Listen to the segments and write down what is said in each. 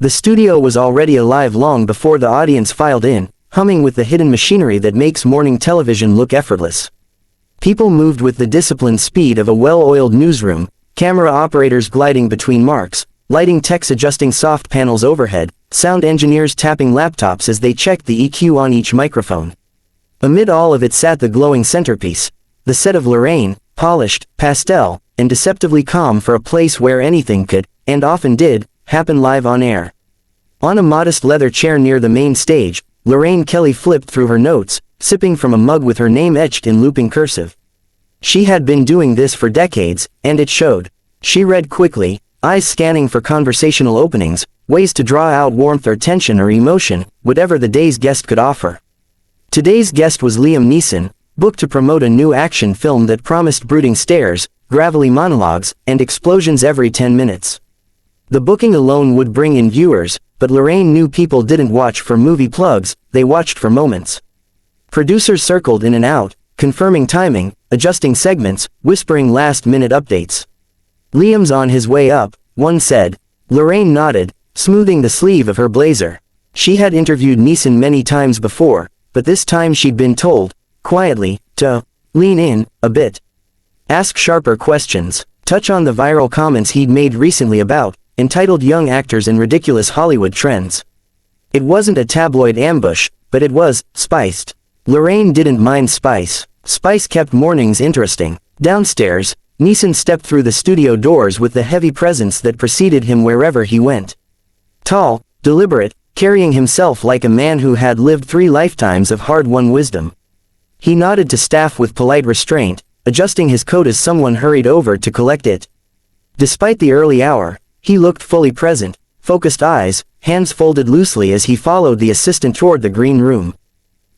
The studio was already alive long before the audience filed in, humming with the hidden machinery that makes morning television look effortless. People moved with the disciplined speed of a well-oiled newsroom, camera operators gliding between marks, lighting techs adjusting soft panels overhead, sound engineers tapping laptops as they checked the EQ on each microphone. Amid all of it sat the glowing centerpiece, the set of Lorraine, polished, pastel, and deceptively calm for a place where anything could, and often did, happen live on air. On a modest leather chair near the main stage, Lorraine Kelly flipped through her notes, sipping from a mug with her name etched in looping cursive. She had been doing this for decades, and it showed. She read quickly, eyes scanning for conversational openings, ways to draw out warmth or tension or emotion, whatever the day's guest could offer. Today's guest was Liam Neeson, booked to promote a new action film that promised brooding stares, gravelly monologues, and explosions every 10 minutes. The booking alone would bring in viewers, but Lorraine knew people didn't watch for movie plugs, they watched for moments. Producers circled in and out, confirming timing, adjusting segments, whispering last-minute updates. "Liam's on his way up," one said. Lorraine nodded, smoothing the sleeve of her blazer. She had interviewed Neeson many times before, but this time she'd been told, quietly, to lean in a bit. Ask sharper questions, touch on the viral comments he'd made recently about, entitled young actors and ridiculous Hollywood trends. It wasn't a tabloid ambush, but it was spiced. Lorraine didn't mind spice. Spice kept mornings interesting. Downstairs, Neeson stepped through the studio doors with the heavy presence that preceded him wherever he went. Tall, deliberate, carrying himself like a man who had lived 3 lifetimes of hard-won wisdom. He nodded to staff with polite restraint, adjusting his coat as someone hurried over to collect it. Despite the early hour, he looked fully present, focused eyes, hands folded loosely as he followed the assistant toward the green room.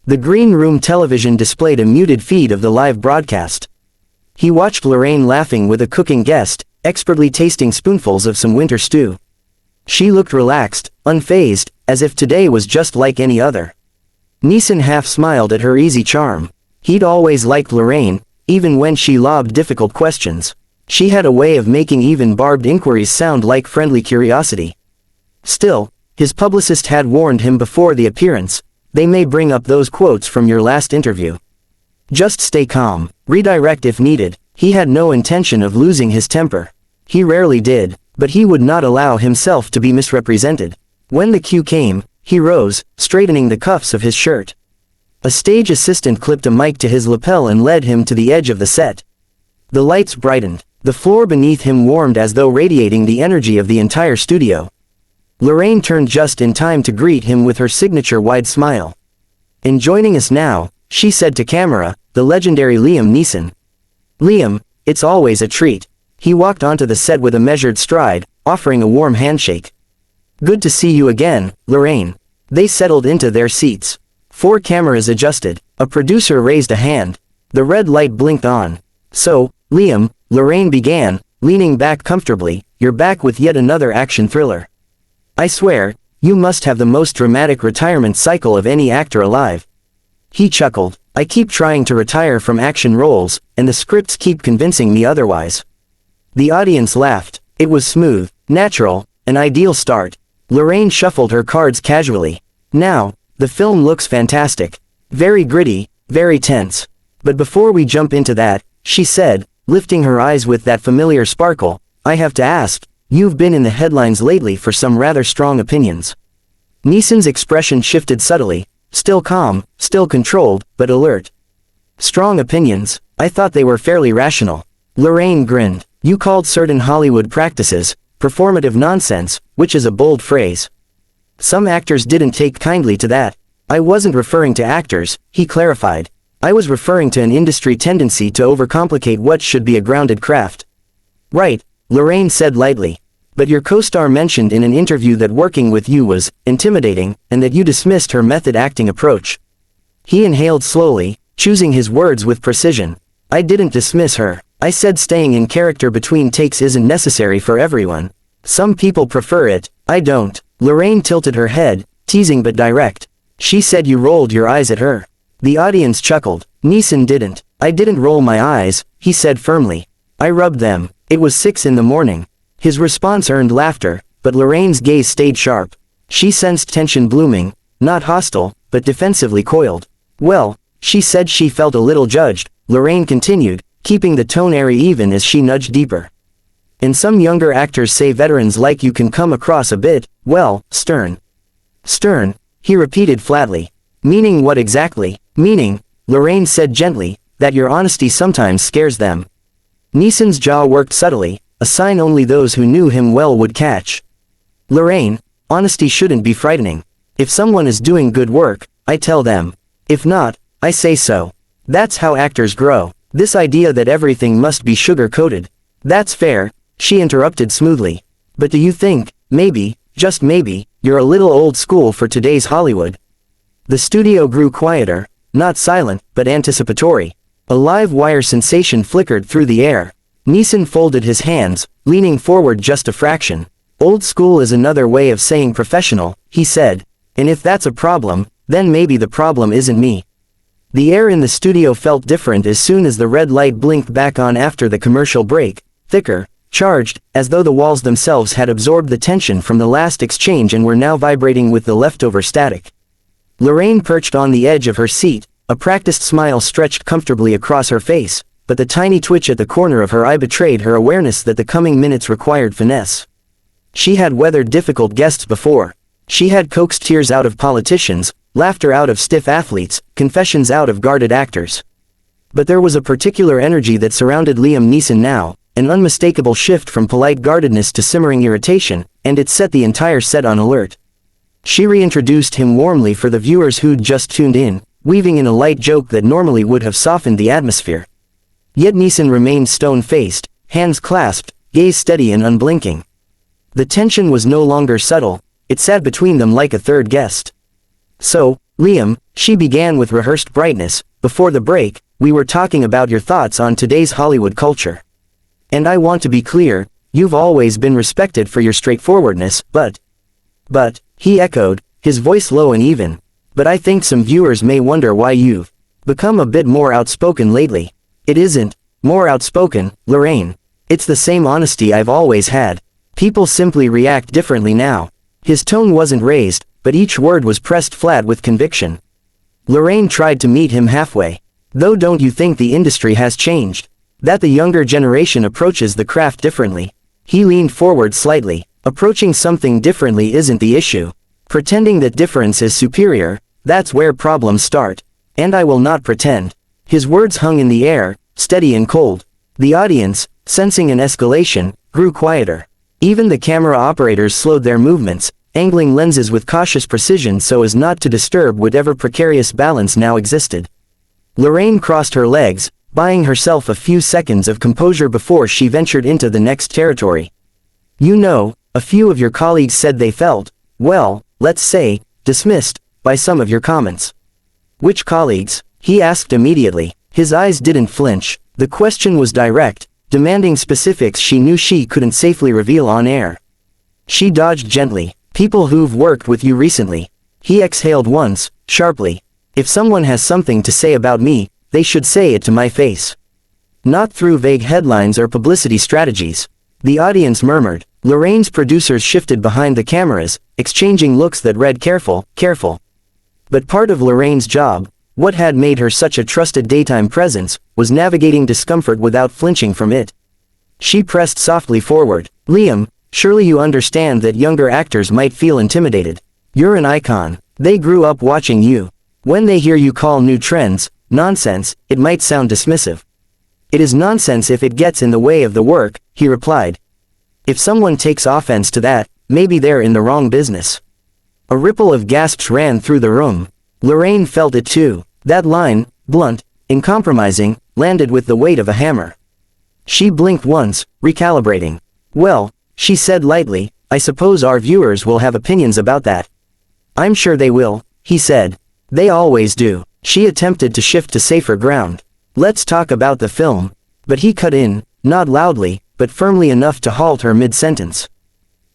The green room television displayed a muted feed of the live broadcast. He watched Lorraine laughing with a cooking guest, expertly tasting spoonfuls of some winter stew. She looked relaxed, unfazed, as if today was just like any other. Neeson half smiled at her easy charm. He'd always liked Lorraine, even when she lobbed difficult questions. She had a way of making even barbed inquiries sound like friendly curiosity. Still, his publicist had warned him before the appearance, "They may bring up those quotes from your last interview. Just stay calm, redirect if needed." He had no intention of losing his temper. He rarely did, but he would not allow himself to be misrepresented. When the cue came, he rose, straightening the cuffs of his shirt. A stage assistant clipped a mic to his lapel and led him to the edge of the set. The lights brightened. The floor beneath him warmed as though radiating the energy of the entire studio. Lorraine turned just in time to greet him with her signature wide smile. "And joining us now," she said to camera, "the legendary Liam Neeson." "Liam, it's always a treat." He walked onto the set with a measured stride, offering a warm handshake. "Good to see you again, Lorraine." They settled into their seats. 4 cameras adjusted. A producer raised a hand. The red light blinked on. "So, Liam," Lorraine began, leaning back comfortably, "you're back with yet another action thriller. I swear, you must have the most dramatic retirement cycle of any actor alive." He chuckled. "I keep trying to retire from action roles, and the scripts keep convincing me otherwise." The audience laughed. It was smooth, natural, an ideal start. Lorraine shuffled her cards casually. "Now, the film looks fantastic. Very gritty, very tense. But before we jump into that," she said, lifting her eyes with that familiar sparkle, "I have to ask, you've been in the headlines lately for some rather strong opinions." Neeson's expression shifted subtly, still calm, still controlled, but alert. "Strong opinions? I thought they were fairly rational." Lorraine grinned. "You called certain Hollywood practices performative nonsense, which is a bold phrase. Some actors didn't take kindly to that." "I wasn't referring to actors," he clarified. "I was referring to an industry tendency to overcomplicate what should be a grounded craft." "Right," Lorraine said lightly. "But your co-star mentioned in an interview that working with you was intimidating, and that you dismissed her method acting approach." He inhaled slowly, choosing his words with precision. "I didn't dismiss her. I said staying in character between takes isn't necessary for everyone. Some people prefer it, I don't." Lorraine tilted her head, teasing but direct. "She said you rolled your eyes at her." The audience chuckled. Neeson didn't. "I didn't roll my eyes," he said firmly. "I rubbed them. It was 6 in the morning." His response earned laughter, but Lorraine's gaze stayed sharp. She sensed tension blooming, not hostile, but defensively coiled. Well, she said she felt a little judged, Lorraine continued, keeping the tone airy even as she nudged deeper. And some younger actors say veterans like you can come across a bit, well, stern. Stern, he repeated flatly. Meaning what exactly? Meaning, Lorraine said gently, that your honesty sometimes scares them. Neeson's jaw worked subtly, a sign only those who knew him well would catch. Lorraine, honesty shouldn't be frightening. If someone is doing good work, I tell them. If not, I say so. That's how actors grow. This idea that everything must be sugar-coated. That's fair, she interrupted smoothly. But do you think, maybe, just maybe, you're a little old school for today's Hollywood? The studio grew quieter, not silent, but anticipatory. A live wire sensation flickered through the air. Neeson folded his hands, leaning forward just a fraction. Old school is another way of saying professional, he said. And if that's a problem, then maybe the problem isn't me. The air in the studio felt different as soon as the red light blinked back on after the commercial break, thicker, charged, as though the walls themselves had absorbed the tension from the last exchange and were now vibrating with the leftover static. Lorraine perched on the edge of her seat, a practiced smile stretched comfortably across her face, but the tiny twitch at the corner of her eye betrayed her awareness that the coming minutes required finesse. She had weathered difficult guests before. She had coaxed tears out of politicians, laughter out of stiff athletes, confessions out of guarded actors. But there was a particular energy that surrounded Liam Neeson now, an unmistakable shift from polite guardedness to simmering irritation, and it set the entire set on alert. She reintroduced him warmly for the viewers who'd just tuned in, weaving in a light joke that normally would have softened the atmosphere. Yet Neeson remained stone-faced, hands clasped, gaze steady and unblinking. The tension was no longer subtle, it sat between them like a third guest. So, Liam, she began with rehearsed brightness, before the break, we were talking about your thoughts on today's Hollywood culture. And I want to be clear, you've always been respected for your straightforwardness, but, he echoed, his voice low and even. But I think some viewers may wonder why you've become a bit more outspoken lately. It isn't more outspoken, Lorraine. It's the same honesty I've always had. People simply react differently now. His tone wasn't raised, but each word was pressed flat with conviction. Lorraine tried to meet him halfway. Though don't you think the industry has changed? That the younger generation approaches the craft differently? He leaned forward slightly. Approaching something differently isn't the issue. Pretending that difference is superior, that's where problems start. And I will not pretend. His words hung in the air, steady and cold. The audience, sensing an escalation, grew quieter. Even the camera operators slowed their movements, angling lenses with cautious precision so as not to disturb whatever precarious balance now existed. Lorraine crossed her legs, buying herself a few seconds of composure before she ventured into the next territory. You know, a few of your colleagues said they felt, well, let's say, dismissed by some of your comments. Which colleagues? He asked immediately. His eyes didn't flinch. The question was direct, demanding specifics she knew she couldn't safely reveal on air. She dodged gently. People who've worked with you recently. He exhaled once, sharply. If someone has something to say about me, they should say it to my face. Not through vague headlines or publicity strategies. The audience murmured. Lorraine's producers shifted behind the cameras, exchanging looks that read careful, careful. But part of Lorraine's job, what had made her such a trusted daytime presence, was navigating discomfort without flinching from it. She pressed softly forward. Liam, surely you understand that younger actors might feel intimidated. You're an icon. They grew up watching you. When they hear you call new trends nonsense, it might sound dismissive. It is nonsense if it gets in the way of the work, he replied. If someone takes offense to that, maybe they're in the wrong business. A ripple of gasps ran through the room. Lorraine felt it too. That line, blunt, uncompromising, landed with the weight of a hammer. She blinked once, recalibrating. Well, she said lightly, I suppose our viewers will have opinions about that. I'm sure they will, he said. They always do. She attempted to shift to safer ground. Let's talk about the film. But he cut in, not loudly, but firmly enough to halt her mid-sentence.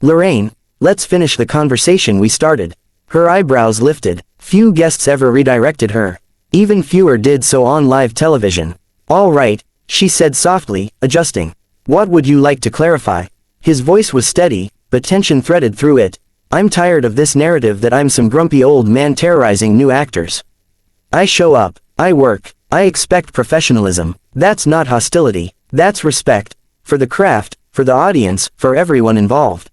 Lorraine, let's finish the conversation we started. Her eyebrows lifted. Few guests ever redirected her. Even fewer did so on live television. All right, she said softly, adjusting. What would you like to clarify? His voice was steady, but tension threaded through it. I'm tired of this narrative that I'm some grumpy old man terrorizing new actors. I show up, I work, I expect professionalism. That's not hostility. That's respect. For the craft, for the audience, for everyone involved.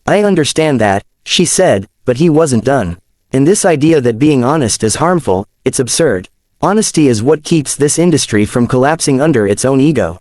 I understand that, she said, but he wasn't done. And this idea that being honest is harmful, it's absurd. Honesty is what keeps this industry from collapsing under its own ego.